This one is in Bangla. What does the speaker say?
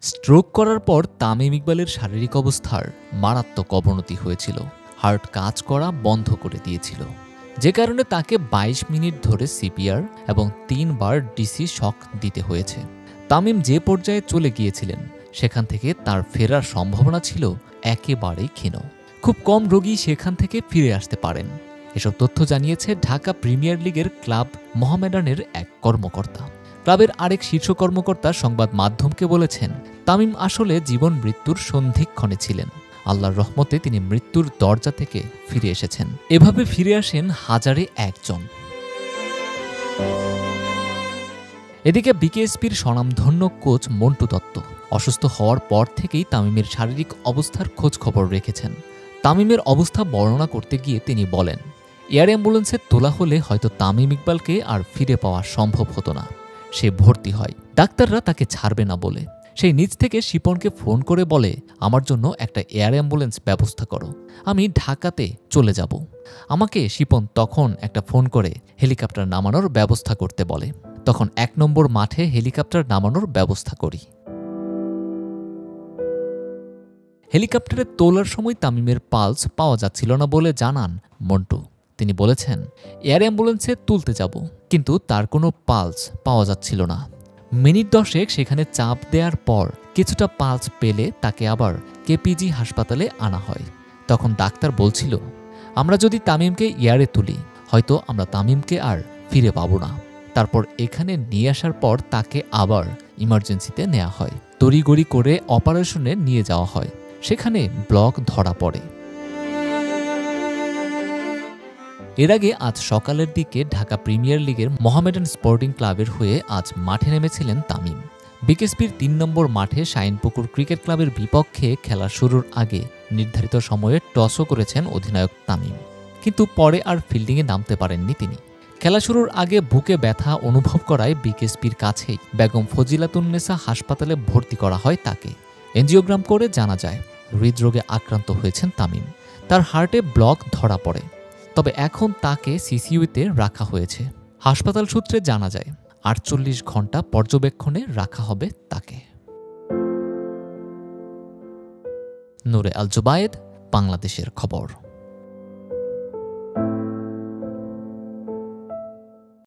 স্ট্রোক করার পর তামিম ইকবালের শারীরিক অবস্থার মারাত্মক অবনতি হয়েছিল। হার্ট কাজ করা বন্ধ করে দিয়েছিল, যে কারণে তাকে ২২ মিনিট ধরে সিপিআর এবং ৩ বার ডিসি শক দিতে হয়েছে। তামিম যে পর্যায়ে চলে গিয়েছিলেন সেখান থেকে তার ফেরার সম্ভাবনা ছিল একেবারেই ক্ষীণ। খুব কম রোগী সেখান থেকে ফিরে আসতে পারেন। এসব তথ্য জানিয়েছে ঢাকা প্রিমিয়ার লিগের ক্লাব মোহামেডানের এক কর্মকর্তা। ক্লাবের আরেক শীর্ষ কর্মকর্তা সংবাদ মাধ্যমকে বলেছেন, তামিম আসলে জীবন মৃত্যুর সন্ধিক্ষণে ছিলেন। আল্লাহর রহমতে তিনি মৃত্যুর দরজা থেকে ফিরে এসেছেন। এভাবে ফিরে আসেন হাজারে একজন। এদিকে বিকেএসপির স্বনামধন্য কোচ মন্টু দত্ত অসুস্থ হওয়ার পর থেকেই তামিমের শারীরিক অবস্থার খোঁজ খবর রেখেছেন। তামিমের অবস্থা বর্ণনা করতে গিয়ে তিনি বলেন, এয়ার অ্যাম্বুলেন্সে তোলা হলে হয়তো তামিম ইকবালকে আর ফিরে পাওয়া সম্ভব হতো না। সে ভর্তি হয়, ডাক্তাররা তাকে ছাড়বে না বলে। সেই নিজ থেকে শিপনকে ফোন করে বলে, আমার জন্য একটা এয়ার অ্যাম্বুলেন্স ব্যবস্থা করো, আমি ঢাকাতে চলে যাব। আমাকে শিপন তখন একটা ফোন করে হেলিকপ্টার নামানোর ব্যবস্থা করতে বলে। তখন ১ নম্বর মাঠে হেলিকপ্টার নামানোর ব্যবস্থা করি। হেলিকপ্টারে তোলার সময় তামিমের পালস পাওয়া যাচ্ছিল না বলে জানান মন্টু। তিনি বলেছেন, এয়ার অ্যাম্বুলেন্সে তুলতে যাব, কিন্তু তার কোনো পালস পাওয়া যাচ্ছিল না। মিনিট ১০ সেখানে চাপ দেওয়ার পর কিছুটা পালস পেলে তাকে আবার কেপিজি হাসপাতালে আনা হয়। তখন ডাক্তার বলছিল, আমরা যদি তামিমকে এয়ারে তুলি হয়তো আমরা তামিমকে আর ফিরে পাবো না। তারপর এখানে নিয়ে আসার পর তাকে আবার ইমার্জেন্সিতে নেওয়া হয়। তড়িগড়ি করে অপারেশনে নিয়ে যাওয়া হয়। সেখানে ব্লক ধরা পড়ে। এর আগে আজ সকালের দিকে ঢাকা প্রিমিয়ার লিগের মোহামেডান স্পোর্টিং ক্লাবের হয়ে আজ মাঠে নেমেছিলেন তামিম। বিকেএসপির ৩ নম্বর মাঠে শাইনপুকুর ক্রিকেট ক্লাবের বিপক্ষে খেলা শুরুর আগে নির্ধারিত সময়ে টসও করেছেন অধিনায়ক তামিম, কিন্তু পরে আর ফিল্ডিংয়ে নামতে পারেননি তিনি। খেলা শুরুর আগে বুকে ব্যথা অনুভব করায় বিকেএসপির কাছেই বেগম ফজিলাতুন্নেসা হাসপাতালে ভর্তি করা হয় তাকে। এনজিওগ্রাম করে জানা যায় হৃদরোগে আক্রান্ত হয়েছেন তামিম। তার হার্টে ব্লক ধরা পড়ে। তবে এখন তাকে সিসিইউতে রাখা হয়েছে। হাসপাতাল সূত্রে জানা যায় ৪৮ ঘণ্টা পর্যবেক্ষণে রাখা হবে তাকে। নূরে আল জুবায়েদ, বাংলাদেশের খবর।